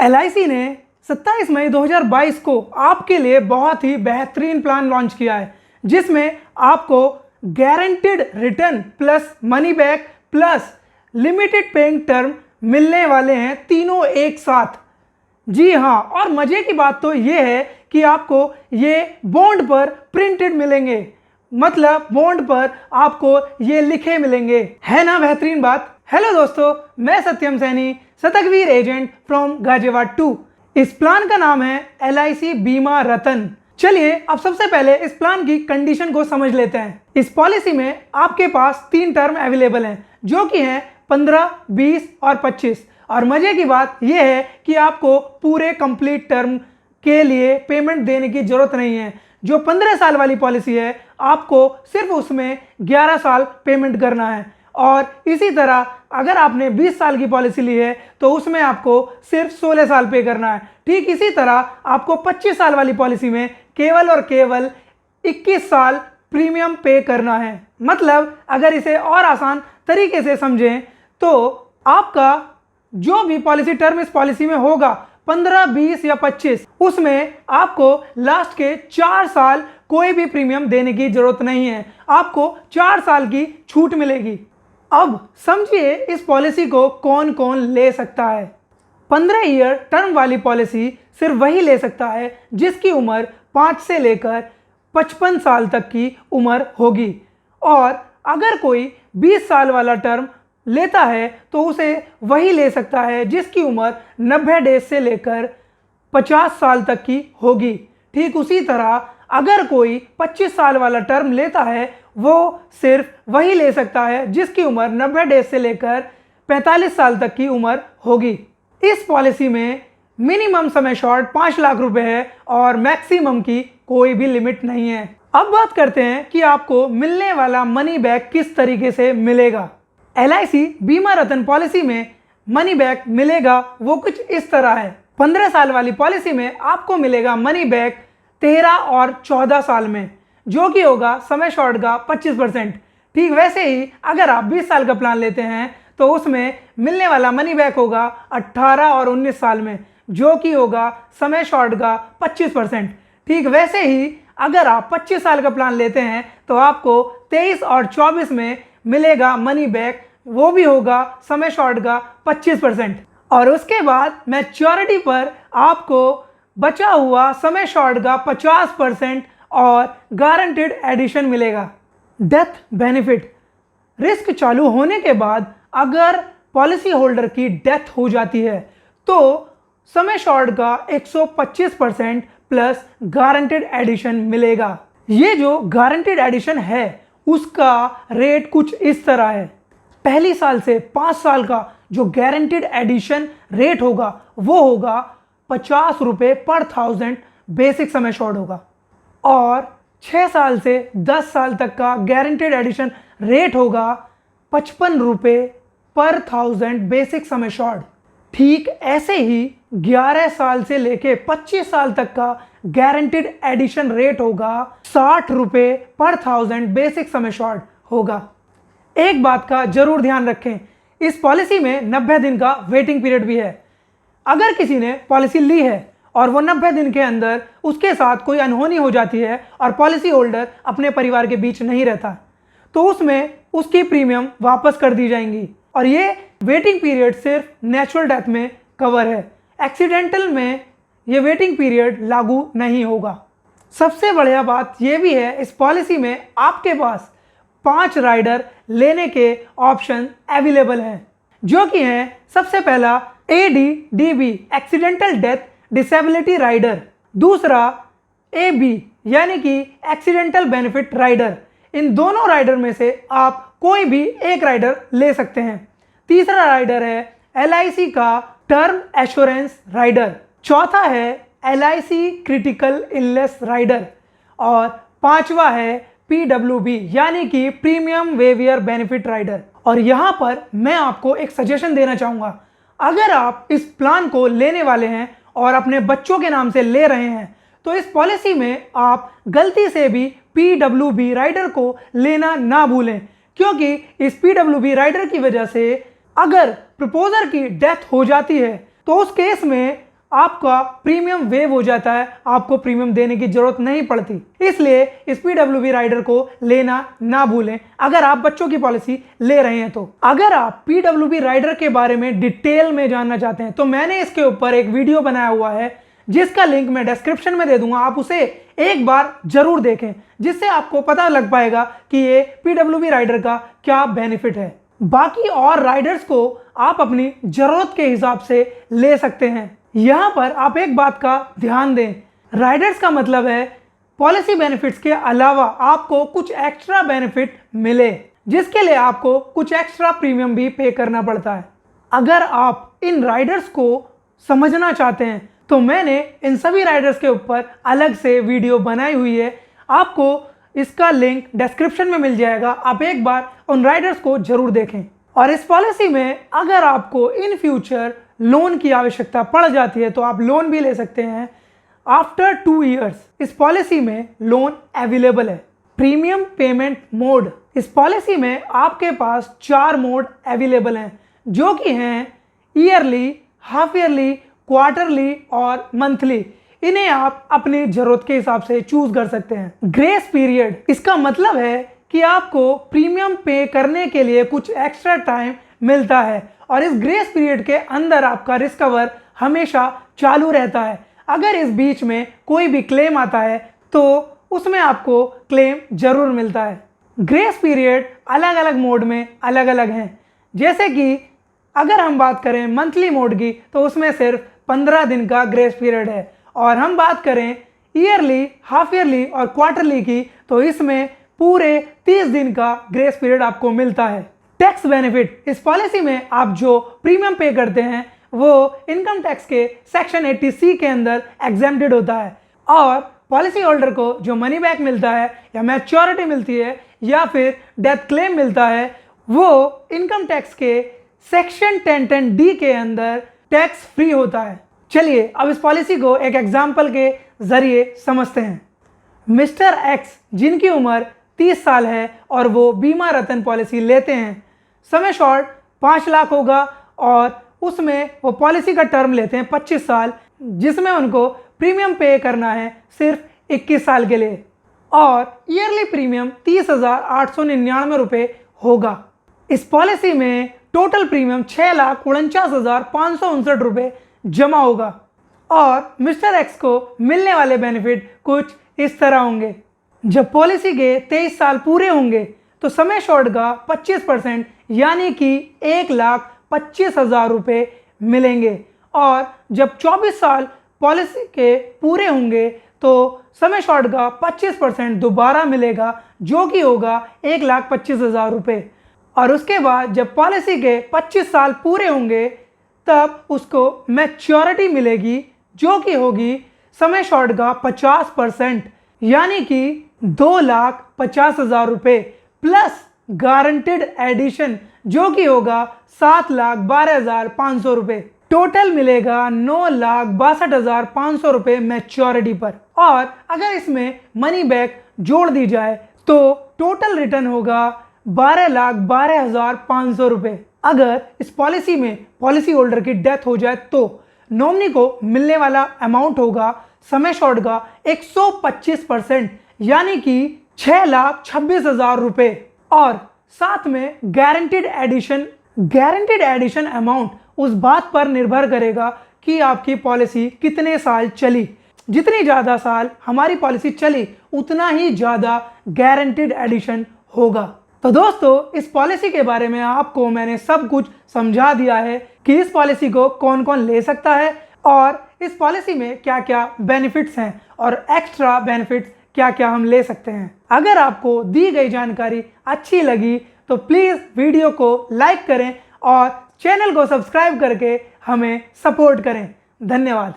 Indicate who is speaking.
Speaker 1: LIC ने 27 मई 2022 को आपके लिए बहुत ही बेहतरीन प्लान लॉन्च किया है, जिसमें आपको guaranteed return plus money back plus limited paying term मिलने वाले हैं, तीनों एक साथ। जी हाँ, और मजे की बात तो ये है कि आपको ये बॉन्ड पर प्रिंटेड मिलेंगे, मतलब बॉन्ड पर आपको ये लिखे मिलेंगे। है ना बेहतरीन बात। हेलो दोस्तों, मैं सत्यम सैनी, शतकवीर एजेंट फ्रॉम गाजियाबाद 2। इस प्लान का नाम है LIC बीमा रतन। चलिए अब सबसे पहले इस प्लान की कंडीशन को समझ लेते हैं। इस पॉलिसी में आपके पास 3 टर्म अवेलेबल हैं, जो कि हैं 15, 20 और 25। और मजे की बात यह है कि आपको पूरे कंप्लीट टर्म के लिए पेमेंट देने की जरूरत नहीं है। जो 15 साल वाली पॉलिसी है, आपको सिर्फ उसमें 11 साल पेमेंट करना है, और इसी तरह अगर आपने 20 साल की पॉलिसी ली है तो उसमें आपको सिर्फ 16 साल पे करना है। ठीक इसी तरह आपको 25 साल वाली पॉलिसी में केवल और केवल 21 साल प्रीमियम पे करना है। मतलब अगर इसे और आसान तरीके से समझें तो आपका जो भी पॉलिसी टर्म इस पॉलिसी में होगा, 15, 20 या 25, उसमें आपको लास्ट के 4 साल कोई भी प्रीमियम देने की जरूरत नहीं है। आपको 4 साल की छूट मिलेगी। अब समझिए इस पॉलिसी को कौन कौन ले सकता है। 15 ईयर टर्म वाली पॉलिसी सिर्फ वही ले सकता है जिसकी उम्र 5 से लेकर 55 साल तक की उम्र होगी। और अगर कोई 20 साल वाला टर्म लेता है तो उसे वही ले सकता है जिसकी उम्र 90 डेज से लेकर 50 साल तक की होगी। ठीक उसी तरह अगर कोई 25 साल वाला टर्म लेता है, वो सिर्फ वही ले सकता है जिसकी उम्र 90 डेज से लेकर 45 साल तक की उम्र होगी। इस पॉलिसी में मिनिमम सम एश्योर्ड 5 लाख रुपए है और मैक्सिमम की कोई भी लिमिट नहीं है। अब बात करते हैं कि आपको मिलने वाला मनी बैक किस तरीके से मिलेगा। LIC बीमा रतन पॉलिसी में मनी बैक मिलेगा वो कुछ इस तरह है। 15 साल वाली पॉलिसी में आपको मिलेगा मनी बैक 13 और 14 साल में, जो कि होगा समय शॉर्ट का 25%। ठीक वैसे ही अगर आप 20 साल का प्लान लेते हैं तो उसमें मिलने वाला मनी बैक होगा 18 और 19 साल में, जो कि होगा समय शॉर्ट का 25%। ठीक वैसे ही अगर आप 25 साल का प्लान लेते हैं तो आपको 23 और 24 में मिलेगा मनी बैक, वो भी होगा समय शॉर्ट का 25%। और उसके बाद मैच्योरिटी पर आपको बचा हुआ समय शॉर्ट का 50% और गारंटेड एडिशन मिलेगा। डेथ बेनिफिट, रिस्क चालू होने के बाद अगर पॉलिसी होल्डर की डेथ हो जाती है तो समय शॉर्ट का 125% प्लस गारंटेड एडिशन मिलेगा। ये जो गारंटेड एडिशन है उसका रेट कुछ इस तरह है। पहली साल से 5 साल का जो गारंटेड एडिशन रेट होगा वो होगा 50 रुपये पर 1000 बेसिक समय शॉर्ट होगा, और 6 साल से 10 साल तक का गारंटेड एडिशन रेट होगा 55 रुपये पर 1000 बेसिक समय शॉर्ट। ठीक ऐसे ही 11 साल से लेके 25 साल तक का गारंटेड एडिशन रेट होगा 60 रुपये पर 1000 बेसिक समय शॉर्ट होगा। एक बात का जरूर ध्यान रखें, इस पॉलिसी में 90 दिन का वेटिंग पीरियड भी है। अगर किसी ने पॉलिसी ली है और वो 90 दिन के अंदर उसके साथ कोई अनहोनी हो जाती है और पॉलिसी होल्डर अपने परिवार के बीच नहीं रहता, तो उसमें उसकी प्रीमियम वापस कर दी जाएंगी। और ये वेटिंग पीरियड सिर्फ नेचुरल डेथ में कवर है, एक्सीडेंटल में ये वेटिंग पीरियड लागू नहीं होगा। सबसे बढ़िया बात यह भी है, इस पॉलिसी में आपके पास 5 राइडर लेने के ऑप्शन अवेलेबल हैं, जो कि हैं सबसे पहला ADDB accidental death disability rider, दूसरा AB यानी कि एक्सीडेंटल बेनिफिट राइडर। इन दोनों राइडर में से आप कोई भी एक राइडर ले सकते हैं। तीसरा राइडर है LIC का टर्म एश्योरेंस राइडर, चौथा है LIC क्रिटिकल इलनेस राइडर, और पांचवा है PWB यानी कि प्रीमियम वेवियर बेनिफिट राइडर। और यहां पर मैं आपको एक सजेशन देना चाहूंगा, अगर आप इस प्लान को लेने वाले हैं और अपने बच्चों के नाम से ले रहे हैं तो इस पॉलिसी में आप गलती से भी PWB राइडर को लेना ना भूलें, क्योंकि इस PWB राइडर की वजह से अगर प्रपोजर की डेथ हो जाती है तो उस केस में आपका प्रीमियम वेव हो जाता है, आपको प्रीमियम देने की जरूरत नहीं पड़ती। इसलिए इस पीडब्ल्यूबी राइडर को लेना ना भूलें अगर आप बच्चों की पॉलिसी ले रहे हैं। तो अगर आप पीडब्ल्यूबी राइडर के बारे में डिटेल में जानना चाहते हैं तो मैंने इसके ऊपर एक वीडियो बनाया हुआ है जिसका लिंक मैं डिस्क्रिप्शन में दे दूंगा। आप उसे एक बार जरूर देखें जिससे आपको पता लग पाएगा कि ये पीडब्ल्यूबी राइडर का क्या बेनिफिट है। बाकी और राइडर्स को आप अपनी जरूरत के हिसाब से ले सकते हैं। यहां पर आप एक बात का ध्यान दें, राइडर्स का मतलब है पॉलिसी बेनिफिट्स के अलावा आपको कुछ एक्स्ट्रा बेनिफिट मिले, जिसके लिए आपको कुछ एक्स्ट्रा प्रीमियम भी पे करना पड़ता है। अगर आप इन राइडर्स को समझना चाहते हैं तो मैंने इन सभी राइडर्स के ऊपर अलग से वीडियो बनाई हुई है, आपको इसका लिंक डिस्क्रिप्शन में मिल जाएगा। आप एक बार उन राइडर्स को जरूर देखें। और इस पॉलिसी में अगर आपको इन फ्यूचर लोन की आवश्यकता पड़ जाती है तो आप लोन भी ले सकते हैं आफ्टर 2 इयर्स। इस पॉलिसी में लोन अवेलेबल है। प्रीमियम पेमेंट मोड, इस पॉलिसी में आपके पास 4 मोड अवेलेबल हैं जो कि हैं ईयरली, हाफ ईयरली, क्वार्टरली और मंथली। इन्हें आप अपनी जरूरत के हिसाब से चूज कर सकते हैं। ग्रेस पीरियड, इसका मतलब है कि आपको प्रीमियम पे करने के लिए कुछ एक्स्ट्रा टाइम मिलता है और इस ग्रेस पीरियड के अंदर आपका रिस्क कवर हमेशा चालू रहता है। अगर इस बीच में कोई भी क्लेम आता है तो उसमें आपको क्लेम जरूर मिलता है। ग्रेस पीरियड अलग अलग मोड में अलग अलग हैं। जैसे कि अगर हम बात करें मंथली मोड की तो उसमें सिर्फ 15 दिन का ग्रेस पीरियड है, और हम बात करें ईयरली, हाफ ईयरली और क्वार्टरली की तो इसमें पूरे 30 दिन का ग्रेस पीरियड आपको मिलता है। टैक्स बेनिफिट, इस पॉलिसी में आप जो प्रीमियम पे करते हैं वो इनकम टैक्स के सेक्शन 80C के अंदर एग्जेम्प्टेड होता है, और पॉलिसी होल्डर को जो मनी बैक मिलता है या मैच्योरिटी मिलती है या फिर डेथ क्लेम मिलता है वो इनकम टैक्स के सेक्शन 1010D के अंदर टैक्स फ्री होता है। चलिए अब इस पॉलिसी को एक एग्जाम्पल के जरिए समझते हैं। मिस्टर एक्स जिनकी उम्र 30 साल है और वो बीमा रतन पॉलिसी लेते हैं। समय शॉर्ट 5 लाख होगा और उसमें वो पॉलिसी का टर्म लेते हैं 25 साल, जिसमें उनको प्रीमियम पे करना है सिर्फ 21 साल के लिए, और ईयरली प्रीमियम 30,899 रुपये होगा। इस पॉलिसी में टोटल प्रीमियम 6,49,559 रुपये जमा होगा, और मिस्टर एक्स को मिलने वाले बेनिफिट कुछ इस तरह होंगे। जब पॉलिसी के 23 साल पूरे होंगे तो समय शॉर्ट का 25% यानी कि 1,25,000 रुपये मिलेंगे, और जब 24 साल पॉलिसी के पूरे होंगे तो समय शॉर्ट का 25% दोबारा मिलेगा जो कि होगा 1,25,000 रुपये, और उसके बाद जब पॉलिसी के 25 साल पूरे होंगे तब उसको मैच्योरिटी मिलेगी जो कि होगी समय शॉर्ट का 50% यानी कि 2,50,000 रुपये प्लस गारंटेड एडिशन जो कि होगा 7,12,500 रुपये। टोटल मिलेगा 9,62,500 रुपये मैच्योरिटी पर, और अगर इसमें मनी बैक जोड़ दी जाए तो टोटल रिटर्न होगा 12,12,500 रुपये। अगर इस पॉलिसी में पॉलिसी होल्डर की डेथ हो जाए तो नॉमिनी को मिलने वाला अमाउंट होगा समय शॉर्ट का 125% यानी कि 6,26,000 रुपये, और साथ में गारंटीड एडिशन अमाउंट उस बात पर निर्भर करेगा कि आपकी पॉलिसी कितने साल चली। जितनी ज़्यादा साल हमारी पॉलिसी चली उतना ही ज़्यादा गारंटीड एडिशन होगा। तो दोस्तों इस पॉलिसी के बारे में आपको मैंने सब कुछ समझा दिया है कि इस पॉलिसी को कौन कौन ले सकता है और इस पॉलिसी में क्या क्या बेनिफिट्स हैं और एक्स्ट्रा बेनिफिट्स क्या क्या हम ले सकते हैं। अगर आपको दी गई जानकारी अच्छी लगी तो प्लीज़ वीडियो को लाइक करें और चैनल को सब्सक्राइब करके हमें सपोर्ट करें। धन्यवाद।